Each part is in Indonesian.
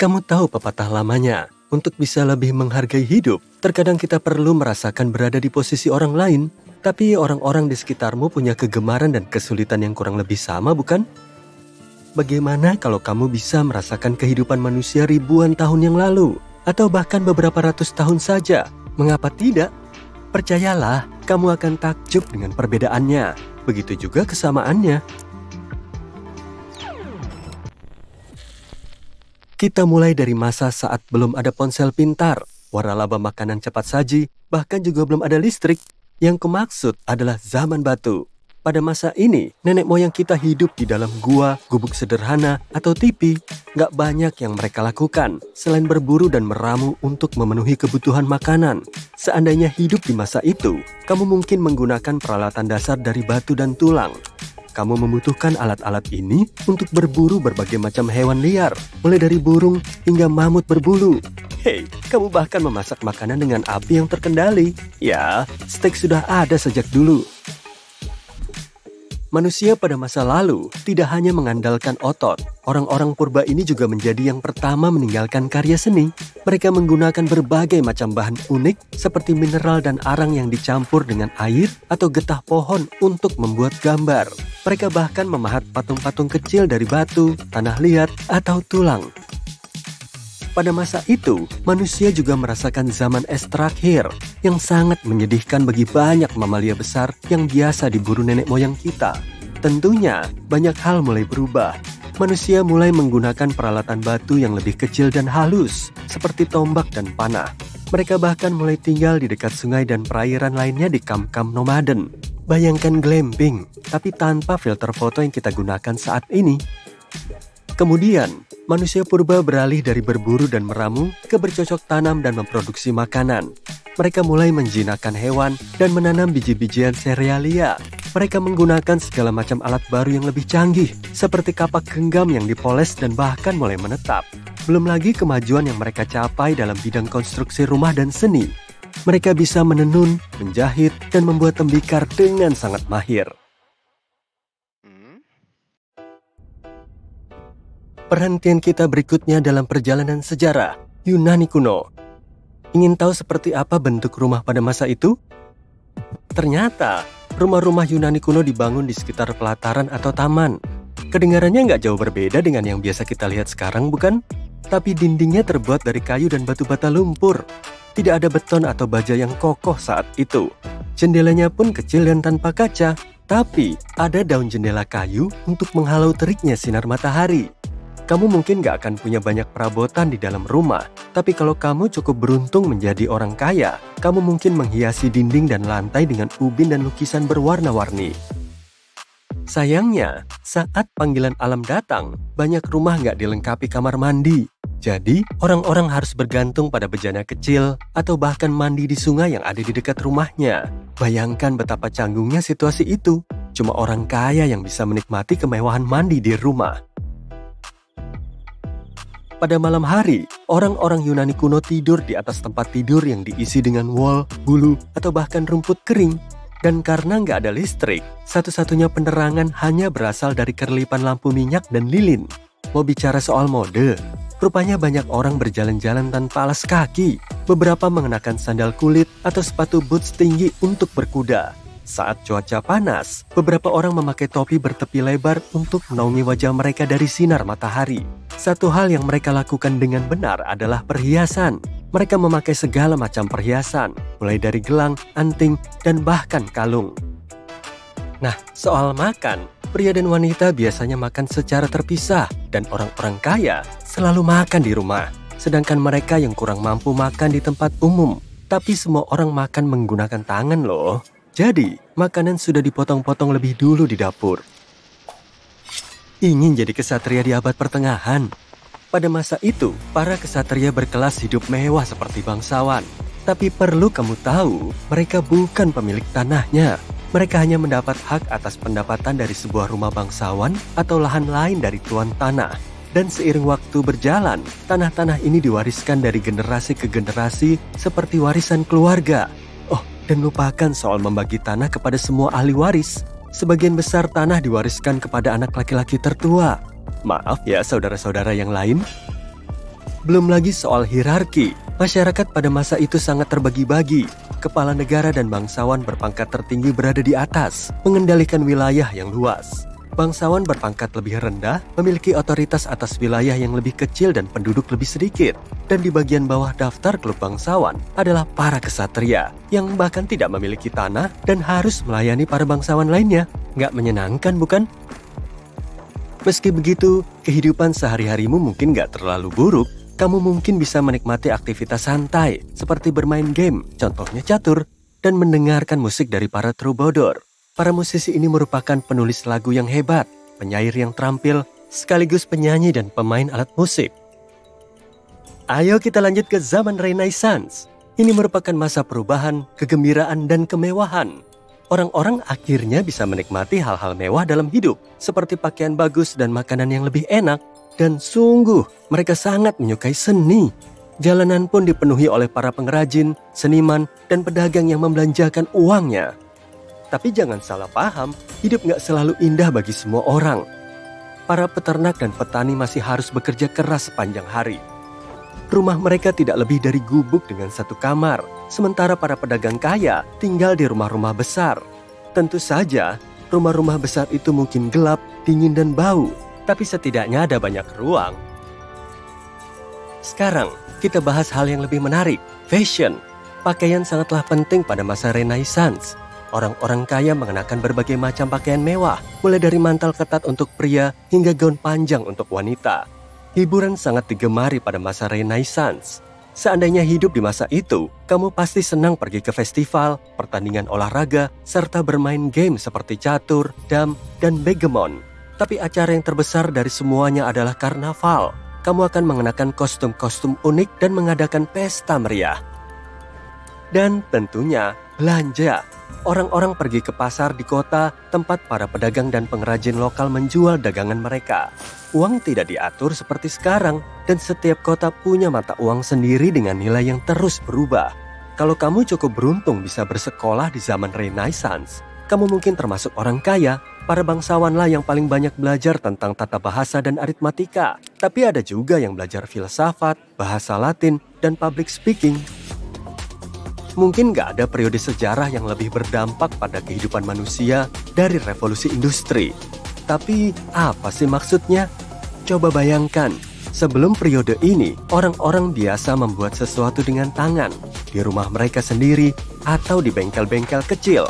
Kamu tahu pepatah lamanya, untuk bisa lebih menghargai hidup, terkadang kita perlu merasakan berada di posisi orang lain, tapi orang-orang di sekitarmu punya kegemaran dan kesulitan yang kurang lebih sama, bukan? Bagaimana kalau kamu bisa merasakan kehidupan manusia ribuan tahun yang lalu, atau bahkan beberapa ratus tahun saja? Mengapa tidak? Percayalah, kamu akan takjub dengan perbedaannya. Begitu juga kesamaannya. Kita mulai dari masa saat belum ada ponsel pintar, waralaba makanan cepat saji, bahkan juga belum ada listrik. Yang kumaksud adalah zaman batu. Pada masa ini, nenek moyang kita hidup di dalam gua, gubuk sederhana, atau tipi. Nggak banyak yang mereka lakukan, selain berburu dan meramu untuk memenuhi kebutuhan makanan. Seandainya hidup di masa itu, kamu mungkin menggunakan peralatan dasar dari batu dan tulang. Kamu membutuhkan alat-alat ini untuk berburu berbagai macam hewan liar, mulai dari burung hingga mamut berbulu. Hei, kamu bahkan memasak makanan dengan api yang terkendali. Ya, steak sudah ada sejak dulu. Manusia pada masa lalu tidak hanya mengandalkan otot. Orang-orang purba ini juga menjadi yang pertama meninggalkan karya seni. Mereka menggunakan berbagai macam bahan unik seperti mineral dan arang yang dicampur dengan air atau getah pohon untuk membuat gambar. Mereka bahkan memahat patung-patung kecil dari batu, tanah liat, atau tulang. Pada masa itu, manusia juga merasakan zaman es terakhir yang sangat menyedihkan bagi banyak mamalia besar yang biasa diburu nenek moyang kita. Tentunya, banyak hal mulai berubah. Manusia mulai menggunakan peralatan batu yang lebih kecil dan halus, seperti tombak dan panah. Mereka bahkan mulai tinggal di dekat sungai dan perairan lainnya di kamp-kamp nomaden. Bayangkan glamping, tapi tanpa filter foto yang kita gunakan saat ini. Kemudian, manusia purba beralih dari berburu dan meramu ke bercocok tanam dan memproduksi makanan. Mereka mulai menjinakkan hewan dan menanam biji-bijian serealia. Mereka menggunakan segala macam alat baru yang lebih canggih, seperti kapak genggam yang dipoles dan bahkan mulai menetap. Belum lagi kemajuan yang mereka capai dalam bidang konstruksi rumah dan seni. Mereka bisa menenun, menjahit, dan membuat tembikar dengan sangat mahir. Perhentian kita berikutnya dalam perjalanan sejarah Yunani kuno. Ingin tahu seperti apa bentuk rumah pada masa itu? Ternyata, rumah-rumah Yunani kuno dibangun di sekitar pelataran atau taman. Kedengarannya nggak jauh berbeda dengan yang biasa kita lihat sekarang, bukan? Tapi dindingnya terbuat dari kayu dan batu bata lumpur. Tidak ada beton atau baja yang kokoh saat itu. Jendelanya pun kecil dan tanpa kaca. Tapi, ada daun jendela kayu untuk menghalau teriknya sinar matahari. Kamu mungkin gak akan punya banyak perabotan di dalam rumah, tapi kalau kamu cukup beruntung menjadi orang kaya, kamu mungkin menghiasi dinding dan lantai dengan ubin dan lukisan berwarna-warni. Sayangnya, saat panggilan alam datang, banyak rumah gak dilengkapi kamar mandi. Jadi, orang-orang harus bergantung pada bejana kecil atau bahkan mandi di sungai yang ada di dekat rumahnya. Bayangkan betapa canggungnya situasi itu. Cuma orang kaya yang bisa menikmati kemewahan mandi di rumah. Pada malam hari, orang-orang Yunani kuno tidur di atas tempat tidur yang diisi dengan wol, bulu, atau bahkan rumput kering. Dan karena nggak ada listrik, satu-satunya penerangan hanya berasal dari kerlipan lampu minyak dan lilin. Mau bicara soal mode, rupanya banyak orang berjalan-jalan tanpa alas kaki. Beberapa mengenakan sandal kulit atau sepatu boots tinggi untuk berkuda. Saat cuaca panas, beberapa orang memakai topi bertepi lebar untuk menaungi wajah mereka dari sinar matahari. Satu hal yang mereka lakukan dengan benar adalah perhiasan. Mereka memakai segala macam perhiasan, mulai dari gelang, anting, dan bahkan kalung. Nah, soal makan, pria dan wanita biasanya makan secara terpisah, dan orang-orang kaya selalu makan di rumah. Sedangkan mereka yang kurang mampu makan di tempat umum. Tapi semua orang makan menggunakan tangan loh. Jadi, makanan sudah dipotong-potong lebih dulu di dapur. Ingin jadi kesatria di abad pertengahan? Pada masa itu, para kesatria berkelas hidup mewah seperti bangsawan. Tapi perlu kamu tahu, mereka bukan pemilik tanahnya. Mereka hanya mendapat hak atas pendapatan dari sebuah rumah bangsawan atau lahan lain dari tuan tanah. Dan seiring waktu berjalan, tanah-tanah ini diwariskan dari generasi ke generasi seperti warisan keluarga. Dan lupakan soal membagi tanah kepada semua ahli waris. Sebagian besar tanah diwariskan kepada anak laki-laki tertua. Maaf ya saudara-saudara yang lain. Belum lagi soal hierarki. Masyarakat pada masa itu sangat terbagi-bagi. Kepala negara dan bangsawan berpangkat tertinggi berada di atas, mengendalikan wilayah yang luas. Bangsawan berpangkat lebih rendah memiliki otoritas atas wilayah yang lebih kecil dan penduduk lebih sedikit. Dan di bagian bawah daftar klub bangsawan adalah para kesatria yang bahkan tidak memiliki tanah dan harus melayani para bangsawan lainnya. Nggak menyenangkan, bukan? Meski begitu, kehidupan sehari-harimu mungkin nggak terlalu buruk. Kamu mungkin bisa menikmati aktivitas santai seperti bermain game, contohnya catur, dan mendengarkan musik dari para troubadour. Para musisi ini merupakan penulis lagu yang hebat, penyair yang terampil, sekaligus penyanyi dan pemain alat musik. Ayo kita lanjut ke zaman Renaissance. Ini merupakan masa perubahan, kegembiraan, dan kemewahan. Orang-orang akhirnya bisa menikmati hal-hal mewah dalam hidup, seperti pakaian bagus dan makanan yang lebih enak. Dan sungguh, mereka sangat menyukai seni. Jalanan pun dipenuhi oleh para pengrajin, seniman, dan pedagang yang membelanjakan uangnya. Tapi jangan salah paham, hidup nggak selalu indah bagi semua orang. Para peternak dan petani masih harus bekerja keras sepanjang hari. Rumah mereka tidak lebih dari gubuk dengan satu kamar, sementara para pedagang kaya tinggal di rumah-rumah besar. Tentu saja, rumah-rumah besar itu mungkin gelap, dingin, dan bau, tapi setidaknya ada banyak ruang. Sekarang, kita bahas hal yang lebih menarik, fashion. Pakaian sangatlah penting pada masa Renaissance. Orang-orang kaya mengenakan berbagai macam pakaian mewah, mulai dari mantel ketat untuk pria hingga gaun panjang untuk wanita. Hiburan sangat digemari pada masa Renaissance. Seandainya hidup di masa itu, kamu pasti senang pergi ke festival, pertandingan olahraga, serta bermain game seperti catur, dam, dan backgammon. Tapi acara yang terbesar dari semuanya adalah karnaval. Kamu akan mengenakan kostum-kostum unik dan mengadakan pesta meriah. Dan tentunya belanja. Orang-orang pergi ke pasar di kota, tempat para pedagang dan pengrajin lokal menjual dagangan mereka. Uang tidak diatur seperti sekarang, dan setiap kota punya mata uang sendiri dengan nilai yang terus berubah. Kalau kamu cukup beruntung bisa bersekolah di zaman Renaissance, kamu mungkin termasuk orang kaya. Para bangsawanlah yang paling banyak belajar tentang tata bahasa dan aritmatika. Tapi ada juga yang belajar filsafat, bahasa Latin, dan public speaking. Mungkin gak ada periode sejarah yang lebih berdampak pada kehidupan manusia dari revolusi industri. Tapi apa sih maksudnya? Coba bayangkan, sebelum periode ini, orang-orang biasa membuat sesuatu dengan tangan, di rumah mereka sendiri atau di bengkel-bengkel kecil.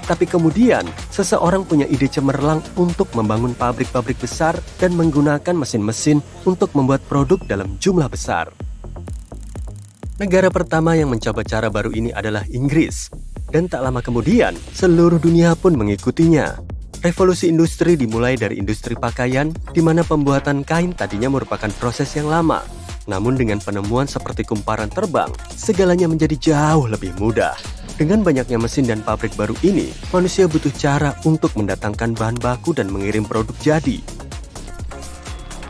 Tapi kemudian, seseorang punya ide cemerlang untuk membangun pabrik-pabrik besar dan menggunakan mesin-mesin untuk membuat produk dalam jumlah besar. Negara pertama yang mencoba cara baru ini adalah Inggris. Dan tak lama kemudian, seluruh dunia pun mengikutinya. Revolusi industri dimulai dari industri pakaian, di mana pembuatan kain tadinya merupakan proses yang lama. Namun dengan penemuan seperti kumparan terbang, segalanya menjadi jauh lebih mudah. Dengan banyaknya mesin dan pabrik baru ini, manusia butuh cara untuk mendatangkan bahan baku dan mengirim produk jadi.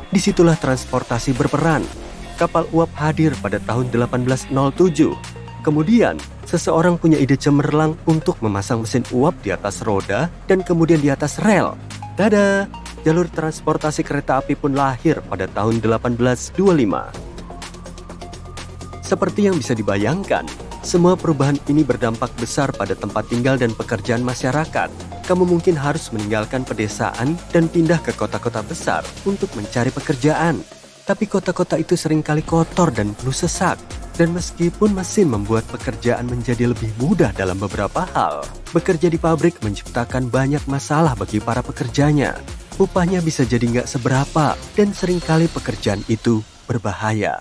Disitulah transportasi berperan. Kapal uap hadir pada tahun 1807. Kemudian, seseorang punya ide cemerlang untuk memasang mesin uap di atas roda dan kemudian di atas rel. Tada! Jalur transportasi kereta api pun lahir pada tahun 1825. Seperti yang bisa dibayangkan, semua perubahan ini berdampak besar pada tempat tinggal dan pekerjaan masyarakat. Kamu mungkin harus meninggalkan pedesaan dan pindah ke kota-kota besar untuk mencari pekerjaan. Tapi kota-kota itu seringkali kotor dan penuh sesak. Dan meskipun mesin membuat pekerjaan menjadi lebih mudah dalam beberapa hal, bekerja di pabrik menciptakan banyak masalah bagi para pekerjanya. Upahnya bisa jadi nggak seberapa, dan seringkali pekerjaan itu berbahaya.